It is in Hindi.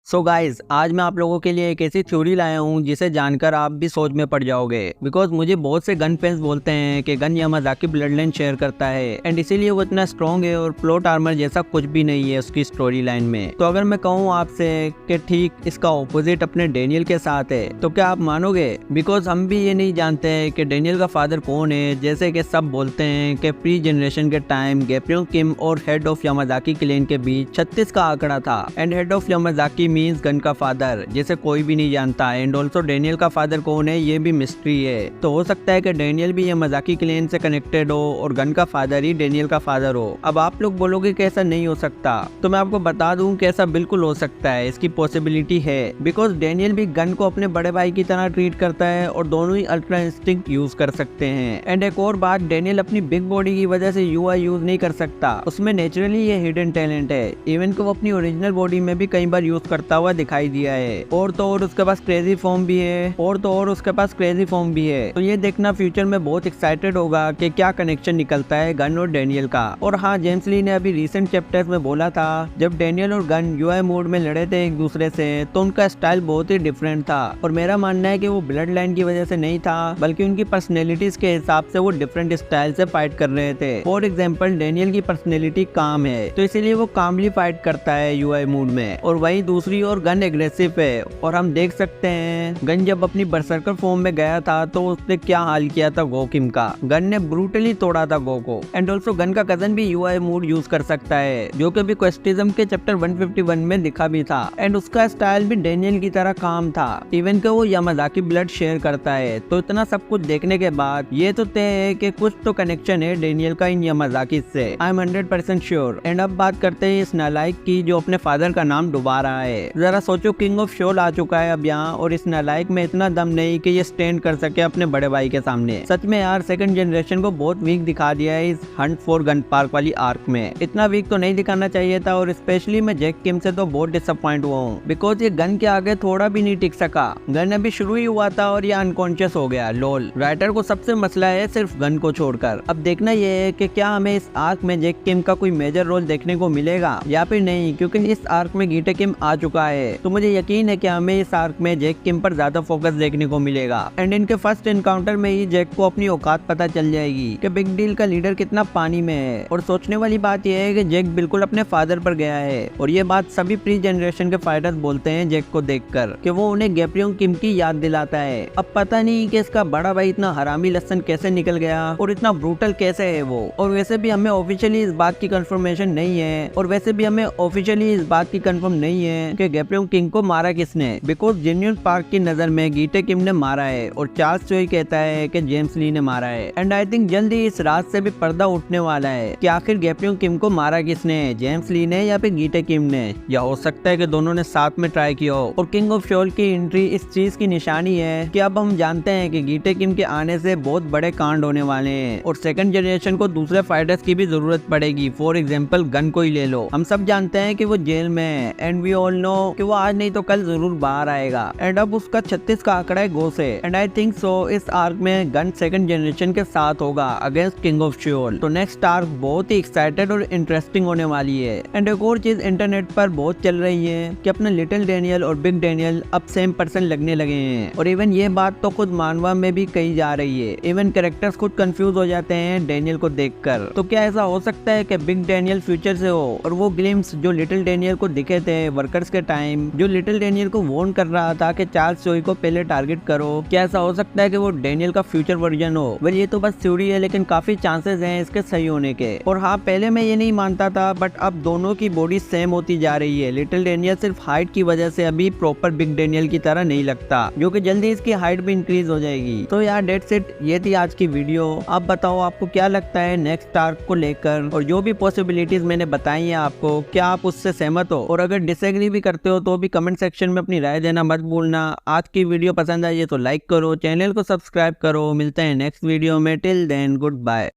सो गाइज आज मैं आप लोगों के लिए एक ऐसी थ्योरी लाया हूँ जिसे जानकर आप भी सोच में पड़ जाओगे। बिकॉज मुझे बहुत से गन फैंस बोलते हैं कि गन यामाज़ाकी ब्लड लाइन शेयर करता है एंड इसीलिए वो इतना स्ट्रॉन्ग है और प्लॉट आर्मर जैसा कुछ भी नहीं है उसकी स्टोरी लाइन में। तो अगर मैं कहूँ आपसे कि ठीक इसका ऑपोजिट अपने डेनियल के साथ है तो क्या आप मानोगे? बिकॉज हम भी ये नहीं जानते हैं कि डेनियल का फादर कौन है। जैसे कि सब बोलते हैं कि प्री जनरेशन के टाइम गैब्रियल किम और हेड ऑफ यामाज़ाकी क्लैन के बीच 36 का आंकड़ा था and head of Yamazaki means Gun का फादर, जिसे कोई भी नहीं जानता। एंड ऑल्सो डेनियल का फादर कौन है ये भी मिस्ट्री है। तो हो सकता है कि डेनियल भी यामाज़ाकी क्लैन से कनेक्टेड हो और गन का फादर ही डेनियल का फादर हो। अब आप लोग बोलोगे कि ऐसा नहीं हो सकता, तो मैं आपको बता दूं कि ऐसा बिल्कुल हो सकता है, इसकी पॉसिबिलिटी है। बिकॉज डेनियल भी गन को अपने बड़े भाई की तरह ट्रीट करता है और दोनों ही अल्ट्रा इंस्टिंक्ट यूज कर सकते हैं। एंड एक और बात, डेनियल अपनी बिग बॉडी की वजह से यूआई यूज नहीं कर सकता, उसमें नेचुरली ये हिडन टैलेंट है। इवन को वो अपनी ओरिजिनल बॉडी में भी कई बार यूज करता हुआ दिखाई दिया है। और तो और उसके पास क्रेजी फॉर्म भी है तो ये देखना फ्यूचर में बहुत एक्साइटेड होगा कि क्या कनेक्शन निकलता है गन और डेनियल का। और हाँ, जेम्स ली ने अभी रिसेंट चैप्टर्स में बोला था जब डेनियल और गन यूआई मोड में लड़े थे एक दूसरे से तो उनका स्टाइल बहुत ही डिफरेंट था। और मेरा मानना है कि वो ब्लड लाइन की वजह से नहीं था, बल्कि उनकी पर्सनैलिटीज के हिसाब से वो डिफरेंट स्टाइल से फाइट कर रहे थे। फॉर एग्जाम्पल, डेनियल की पर्सनैलिटी काम है तो इसीलिए वो कामली फाइट करता है यूआई मोड में, और वही दूसरी और गन एग्रेसिव है। और हम देख सकते हैं गन जब अपनी बरसर्कर फॉर्म में गया था तो उसने क्या हाल किया था गो किम का। गन ने ब्रूटली तोड़ा था गो को। एंड ऑल्सो गन का कजन भी यूआई मोड यूज कर सकता है, जो कि भी क्वेस्टिज्म के चैप्टर 151 में दिखा भी था। एंड उसका स्टाइल भी डेनियल की तरह काम था, इवन के वो यामाज़ाकी ब्लड शेयर करता है। तो इतना सब कुछ देखने के बाद ये तो तय है कि कुछ तो कनेक्शन है डेनियल का इन यामाज़ाकी से। I am 100% sure. एंड अब बात करते हैं इस नालायक की जो अपने फादर का नाम डुबा रहा है। जरा सोचो, किंग ऑफ शोल आ चुका है अब यहाँ, और इस नालायक में इतना दम नहीं कि ये स्टैंड कर सके अपने बड़े भाई के सामने। सच में यार, सेकंड जनरेशन को बहुत वीक दिखा दिया है इस हंट फॉर गन पार्क वाली आर्क में। इतना वीक तो नहीं दिखाना चाहिए था। और स्पेशली मैं जैक किम से तो बहुत डिसअपॉइंट हुआ हूँ, बिकॉज ये गन के आगे थोड़ा भी नहीं टिक सका। गन अभी शुरू ही हुआ था और ये अनकॉन्शियस हो गया। लोल, राइटर को सबसे मसला है सिर्फ गन को छोड़कर। अब देखना ये है कि क्या हमें इस आर्क में जैक किम का कोई मेजर रोल देखने को मिलेगा या फिर नहीं, क्योंकि इस आर्क में गीटे किम आ चुका है। तो मुझे यकीन है कि हमें इस आर्क में जैक किम पर ज्यादा फोकस देखने को मिलेगा। एंड इनके फर्स्ट एनकाउंटर में ही जैक को अपनी औकात पता चल जाएगी कि बिग डील का लीडर कितना पानी में है। और सोचने वाली बात यह है कि जैक बिल्कुल अपने फादर पर गया है, और ये बात सभी प्री जनरेशन के फाइटर्स बोलते हैं जैक को देखकर कि वो उन्हें गैब्रियल किम की याद दिलाता है। अब पता नहीं कि इसका बड़ा भाई इतना हरामी लसन कैसे निकल गया और इतना ब्रूटल कैसे है वो। और वैसे भी हमें ऑफिशियली इस बात की कंफर्मेशन नहीं है कि गैब्रियल किम को मारा किसने, बिकॉज जेन्युइन पार्क की नजर में गीटे किम ने मारा है और चार्ल्स चोई कहता है कि जेम्स ली ने मारा है। एंड आई थिंक जल्दी इस रात से भी पर्दा उठने वाला है कि आखिर गैब्रियल किम को मारा किसने, जेम्स ली ने या फिर गीटे किम ने, या हो सकता है कि दोनों ने साथ में ट्राई किया हो। और किंग ऑफ शोल की एंट्री इस चीज की निशानी है कि अब हम जानते हैं कि गीटे किम के आने से बहुत बड़े कांड होने वाले हैं और सेकंड जनरेशन को दूसरे फाइटर्स की भी जरूरत पड़ेगी। फॉर एग्जाम्पल, गन को ही ले लो। हम सब जानते हैं कि वो जेल में है एंड वी ऑल नो कि वो आज नहीं तो कल जरूर बाहर आएगा। एंड अब उसका 36 का आंकड़ा है गो से। एंड आई थिंक सो इस आर्क में गन सेकंड जनरेशन के साथ होगा अगेंस्ट किंग ऑफ शियोल। तो नेक्स्ट आर्क बहुत ही एक्साइटेड और इंटरेस्टिंग होने वाली है। एंड एक और चीज इंटरनेट पर बहुत चल रही है कि अपना लिटिल डेनियल और बिग डेनियल अब सेम पर्सन लगने लगे हैं। और इवन ये बात तो खुद मानवा में भी कही जा रही है। इवन कैरेक्टर्स खुद कंफ्यूज हो जाते हैं डेनियल को देखकर। तो क्या ऐसा हो सकता है कि बिग डेनियल फ्यूचर से हो और वो ग्लिम्स जो लिटिल डेनियल को दिखे थे वर्कर्स के टाइम, जो लिटिल डेनियल को वार्न कर रहा था कि चार्ल्स चोई को पहले टारगेट करो, क्या ऐसा हो सकता है कि वो डेनियल का फ्यूचर वर्जन हो? वेल, ये तो बस थ्योरी है, लेकिन काफी चांसेस हैं इसके सही होने के। और हाँ, पहले मैं ये नहीं मानता था, बट अब दोनों की बॉडी सेम होती जा रही है। लिटिल डेनियल सिर्फ हाइट की वजह से अभी प्रॉपर बिग डेनियल की तरह नहीं लगता, जो कि जल्दी इसकी हाइट भी इंक्रीज हो जाएगी। तो यार डेट्स इट, ये थी आज की वीडियो। आप बताओ आपको क्या लगता है नेक्स्ट आर्क को लेकर, और जो भी पॉसिबिलिटीज मैंने बताई है आपको, क्या आप उससे सहमत हो? और अगर डिसएग्री भी करते हो तो भी कमेंट सेक्शन में अपनी राय देना मत भूलना। आज की वीडियो पसंद आई है तो लाइक करो, चैनल को सब्सक्राइब करो। मिलते हैं नेक्स्ट वीडियो में। Till then, good bye.